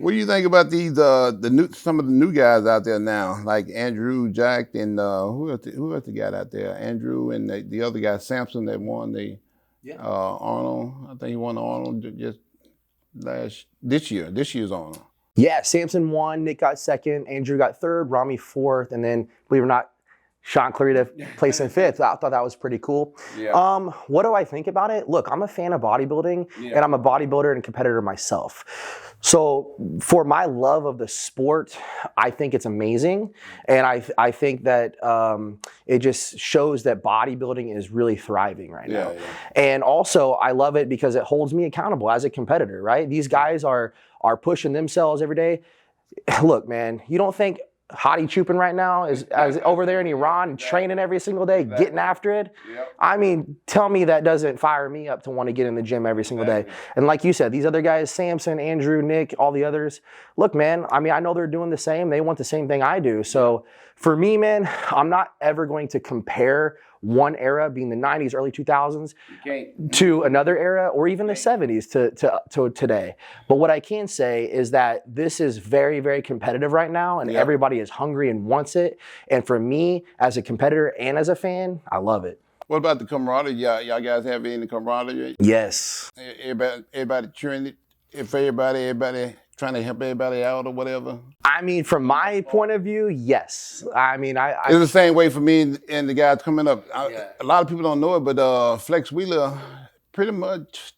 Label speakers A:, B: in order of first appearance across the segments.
A: What do you think about these some of the new guys out there now, like Andrew, Jack, and who else the guy out there? Andrew and the other guy, Samson, that won the Arnold. I think he won the Arnold just this year's Arnold.
B: Yeah, Samson won, Nick got second, Andrew got third, Rami fourth, and then, believe it or not, Sean Clarita placed in fifth. I thought that was pretty cool. Yeah. What do I think about it? Look, I'm a fan of bodybuilding, and I'm a bodybuilder and competitor myself. So for my love of the sport, I think it's amazing. And I think that it just shows that bodybuilding is really thriving right now. Yeah. And also, I love it because it holds me accountable as a competitor, right? These guys are pushing themselves every day. Look, man, you don't think Hadi Chupin right now is over there in Iran training every single day, getting after it? Yep. I mean, tell me that doesn't fire me up to want to get in the gym every single day. And like you said, these other guys, Samson, Andrew, Nick, all the others, look, man, I mean, I know they're doing the same. They want the same thing I do. So for me, man, I'm not ever going to compare one era, being the 90s, early 2000s, to another era, or even the 70s to today. But what I can say is that this is very, very competitive right now, and everybody is hungry and wants it. And for me, as a competitor and as a fan, I love it.
A: What about the camaraderie? Y'all guys have any camaraderie?
B: Yes.
A: Everybody cheering for everybody trying to help everybody out or whatever?
B: I mean, from my point of view, yes. I mean,
A: it's the same way for me and the guys coming up. A lot of people don't know it, but Flex Wheeler pretty much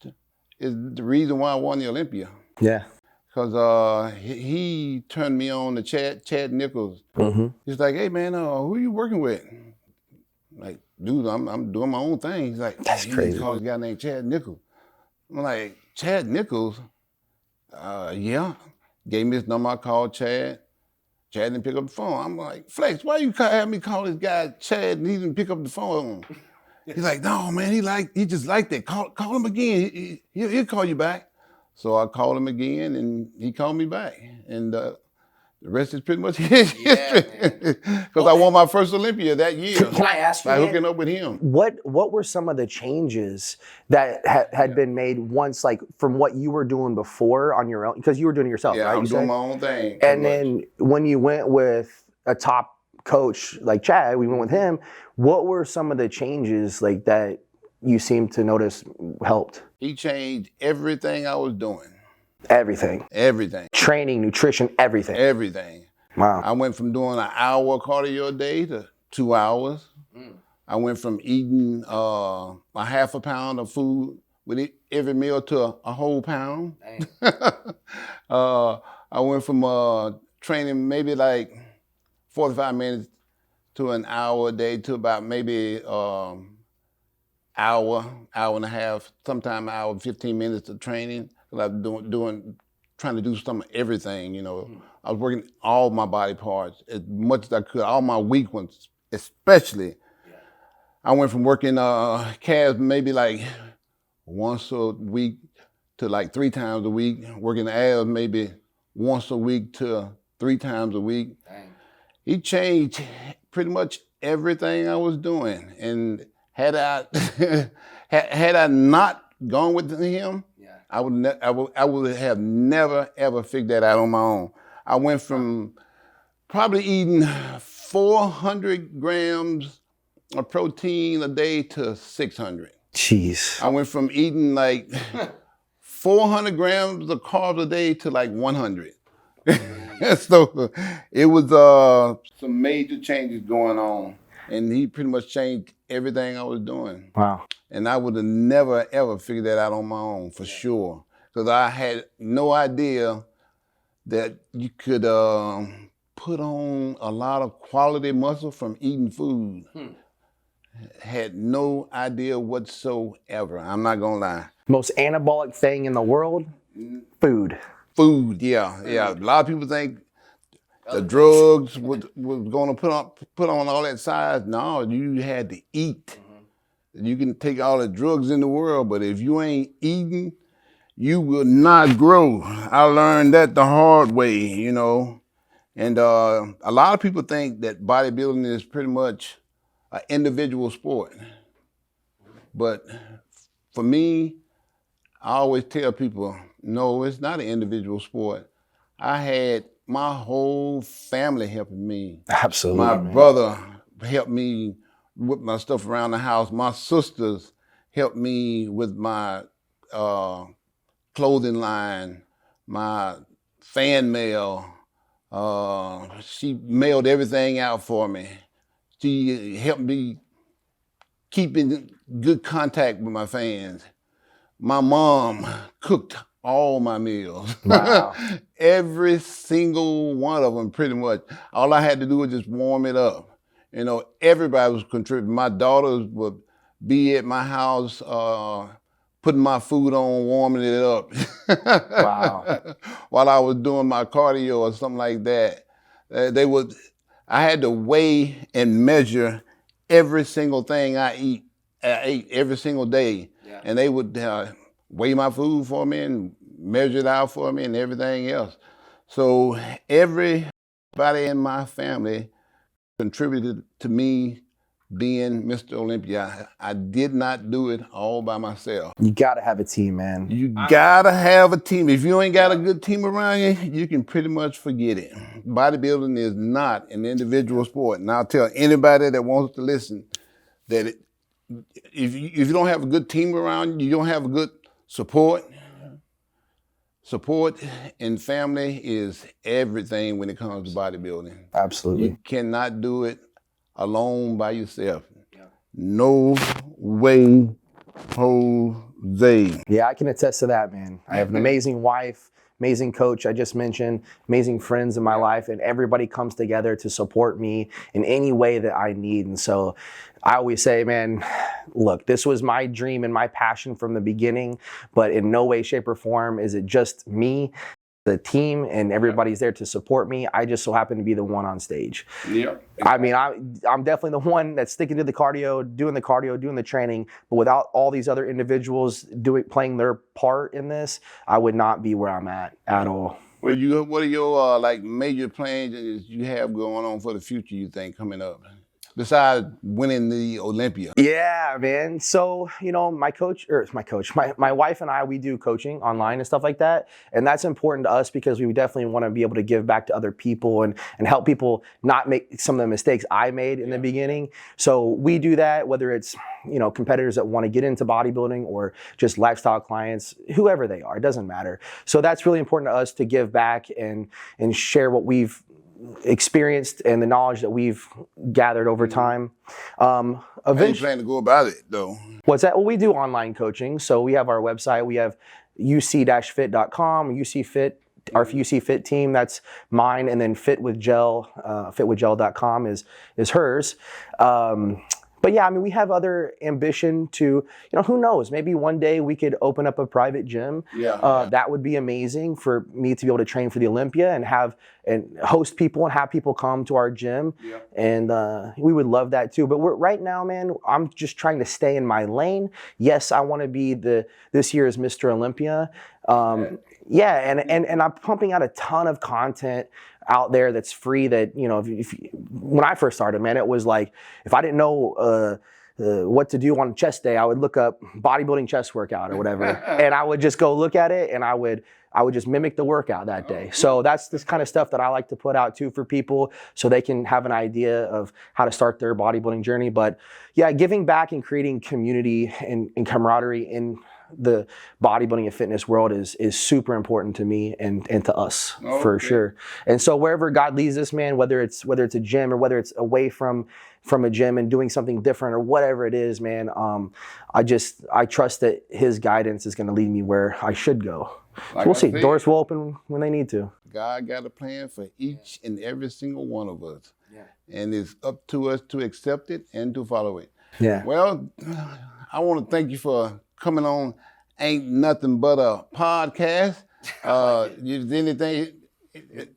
A: is the reason why I won the Olympia.
B: Yeah.
A: Because he turned me on to Chad Nichols. Mm-hmm. He's like, hey, man, who are you working with? Like, dude, I'm doing my own thing. He's like,
B: that's crazy.
A: He called this guy named Chad Nichols. I'm like, Chad Nichols? Yeah. Gave me his number, I called Chad. Chad didn't pick up the phone. I'm like, Flex, why you have me call this guy Chad and he didn't pick up the phone? He's like, no, man, he just liked it. Call him again. He'll call you back. So I called him again and he called me back. And the rest is pretty much history. Because I won my first Olympia that year.
B: Can I ask you,
A: by hooking up with him.
B: What were some of the changes that had been made once, like from what you were doing before on your own? Because you were doing it yourself, right?
A: Yeah, I'm doing my own thing.
B: And then when you went with a top coach like Chad, we went with him. What were some of the changes like that you seemed to notice helped?
A: He changed everything I was doing.
B: Everything.
A: Everything.
B: Training, nutrition, everything.
A: Everything. Wow. I went from doing an hour cardio a day to 2 hours. I went from eating a half a pound of food with every meal to a whole pound. I went from training maybe like 45 minutes to an hour a day to about maybe hour and a half, sometime an hour and 15 minutes of training. Cause I was trying to do some of everything, you know. I was working all my body parts as much as I could, all my weak ones, especially. Yeah. I went from working calves maybe like once a week to like 3 times a week, working the abs maybe once a week to 3 times a week. Dang. He changed pretty much everything I was doing. And had I not gone with him, I would have never, ever figured that out on my own. I went from probably eating 400 grams of protein a day to 600.
B: Jeez.
A: I went from eating like 400 grams of carbs a day to like 100. So it was some major changes going on. And he pretty much changed everything I was doing.
B: Wow.
A: And I would have never, ever figured that out on my own, for sure. Because I had no idea that you could put on a lot of quality muscle from eating food. Had no idea whatsoever. I'm not going to lie.
B: Most anabolic thing in the world? Food.
A: Food, yeah. A lot of people think the drugs was going to put on all that size. No, you had to eat. You can take all the drugs in the world, but if you ain't eating, you will not grow. I learned that the hard way, you know. And a lot of people think that bodybuilding is pretty much an individual sport. But for me, I always tell people, no, it's not an individual sport. I had my whole family helping me.
B: Absolutely,
A: My
B: man.
A: brother helped me with my stuff around the house. My sisters helped me with my clothing line, my fan mail. She mailed everything out for me. She helped me keep in good contact with my fans. My mom cooked all my meals.
B: Wow.
A: Every single one of them, pretty much. All I had to do was just warm it up. You know, everybody was contributing. My daughters would be at my house, putting my food on, warming it up.
B: Wow.
A: While I was doing my cardio or something like that. I had to weigh and measure every single thing I ate every single day. Yeah. And they would weigh my food for me and measure it out for me and everything else. So everybody in my family contributed to me being Mr. Olympia. I did not do it all by myself.
B: You gotta have a team, man.
A: You gotta have a team. If you ain't got a good team around you, you can pretty much forget it. Bodybuilding is not an individual sport. And I'll tell anybody that wants to listen that if you don't have a good team around you, you don't have a good support. Support and family is everything when it comes to bodybuilding.
B: Absolutely.
A: You cannot do it alone by yourself. Yeah. No way, Jose.
B: Yeah, I can attest to that, man. I have an amazing wife, amazing coach I just mentioned, amazing friends in my life, and everybody comes together to support me in any way that I need. And so I always say, man, look, this was my dream and my passion from the beginning, but in no way, shape, or form is it just me, the team, and everybody's there to support me. I just so happen to be the one on stage. Yeah. I mean, I'm definitely the one that's sticking to the cardio, doing the training, but without all these other individuals playing their part in this, I would not be where I'm at all.
A: Well, what are your like major plans you have going on for the future, you think, coming up? Besides winning the Olympia?
B: Yeah, man. So, you know, my wife and I, we do coaching online and stuff like that. And that's important to us because we definitely want to be able to give back to other people and help people not make some of the mistakes I made in the beginning. So we do that, whether it's, you know, competitors that want to get into bodybuilding or just lifestyle clients, whoever they are, it doesn't matter. So that's really important to us to give back and share what we've experienced and the knowledge that we've gathered over time.
A: How you plan to go about it, though?
B: What's that? Well, we do online coaching. So we have our website. We have uc-fit.com, UC Fit, our UC Fit team. That's mine. And then fitwithgel.com is hers. But yeah, I mean, we have other ambition to, you know, who knows? Maybe one day we could open up a private gym. Yeah. That would be amazing for me to be able to train for the Olympia and host people and have people come to our gym. Yeah. And we would love that too. But right now, man, I'm just trying to stay in my lane. Yes, I want to be this year's Mr. Olympia. Yeah, and I'm pumping out a ton of content out there that's free that, you know, when I first started, man, it was like, if I didn't know what to do on chest day, I would look up bodybuilding chest workout or whatever, and I would just go look at it, and I would just mimic the workout that day. So that's this kind of stuff that I like to put out too for people so they can have an idea of how to start their bodybuilding journey. But yeah, giving back and creating community and camaraderie in the bodybuilding and fitness world is super important to me and to us for sure. And so wherever God leads us, man, whether it's a gym or whether it's away from a gym and doing something different or whatever it is, man, I trust that His guidance is going to lead me where I should go. Like so we'll see. Doors will open when they need to.
A: God got a plan for each and every single one of us. Yeah. And it's up to us to accept it and to follow it. Yeah. Well, I want to thank you for coming on Ain't Nothing But a Podcast.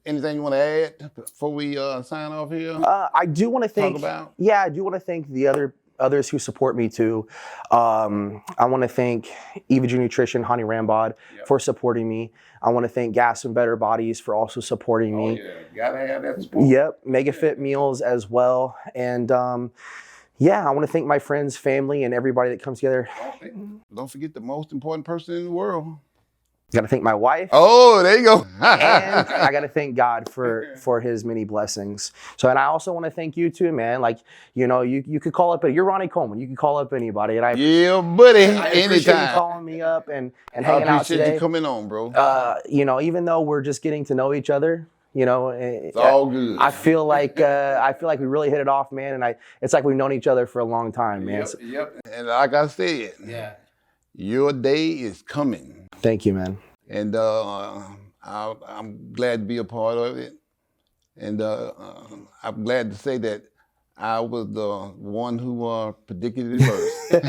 A: Anything you want to add before we sign off here?
B: I do want to thank. Yeah, I do want to thank the others who support me too. I want to thank EVG Nutrition, Hani Rambod, for supporting me. I want to thank Gas and Better Bodies for also supporting me. Oh yeah, gotta have that support. Yep, Mega Fit Meals as well, and yeah, I want to thank my friends, family, and everybody that comes together.
A: Don't forget the most important person in the world.
B: Got to thank my wife.
A: Oh, there you go.
B: And I got to thank God for his many blessings. So, and I also want to thank you too, man. Like, you know, you could call up, you're Ronnie Coleman. You can call up anybody. And
A: Yeah, buddy.
B: I appreciate
A: Anytime.
B: you calling me up and hanging out today.
A: I appreciate you coming on, bro.
B: You know, even though we're just getting to know each other, you know,
A: it's all good.
B: I feel like we really hit it off, man. And it's like we've known each other for a long time, man.
A: Yep. And like I said, your day is coming.
B: Thank you, man.
A: And I'm glad to be a part of it. And I'm glad to say that I was the one who predicted it first.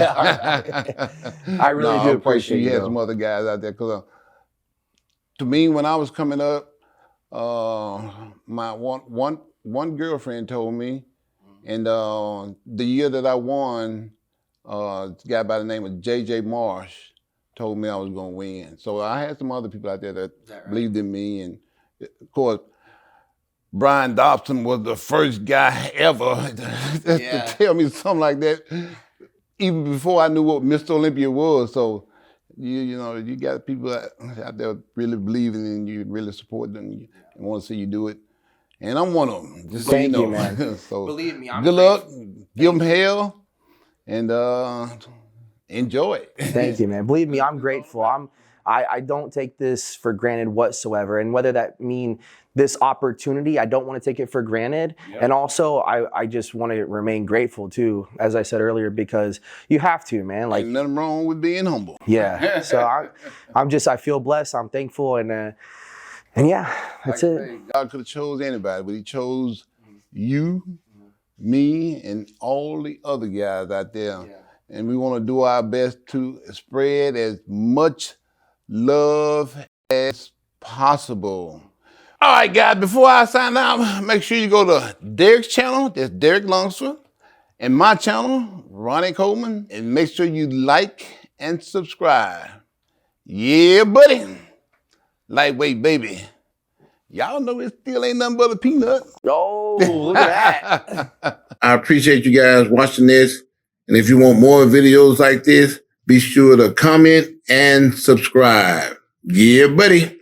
B: I really do appreciate
A: you.
B: You
A: had some other guys out there. Because to me, when I was coming up, my one girlfriend told me, and the year that I won, a guy by the name of J.J. Marsh told me I was going to win. So I had some other people out there that believed in me. And of course, Brian Dobson was the first guy ever to tell me something like that, even before I knew what Mr. Olympia was. So, you know, you got people out there really believing in you, really supporting them, and want to see you do it. And I'm one of them. Just
B: Thank
A: so you
B: you,
A: know.
B: man.
A: So
B: believe me, I'm
A: good luck. Give them hell, and enjoy it.
B: Thank you, man. Believe me, I'm grateful. I don't take this for granted whatsoever. And whether that mean this opportunity, I don't want to take it for granted. Yep. And also, I just want to remain grateful too, as I said earlier, because you have to, man. Like,
A: ain't nothing wrong with being humble.
B: Yeah. So I feel blessed. I'm thankful, and yeah, that's it.
A: God could have chose anybody, but He chose you, me, and all the other guys out there. Yeah. And we want to do our best to spread as much love as possible. All right, guys, before I sign out, make sure you go to Derek's channel, that's Derek Lunsford, and my channel, Ronnie Coleman, and make sure you like and subscribe. Yeah, buddy. Lightweight, baby. Y'all know it still ain't nothing but a peanut.
B: Oh, look at that.
A: I appreciate you guys watching this. And if you want more videos like this, be sure to comment and subscribe. Yeah, buddy.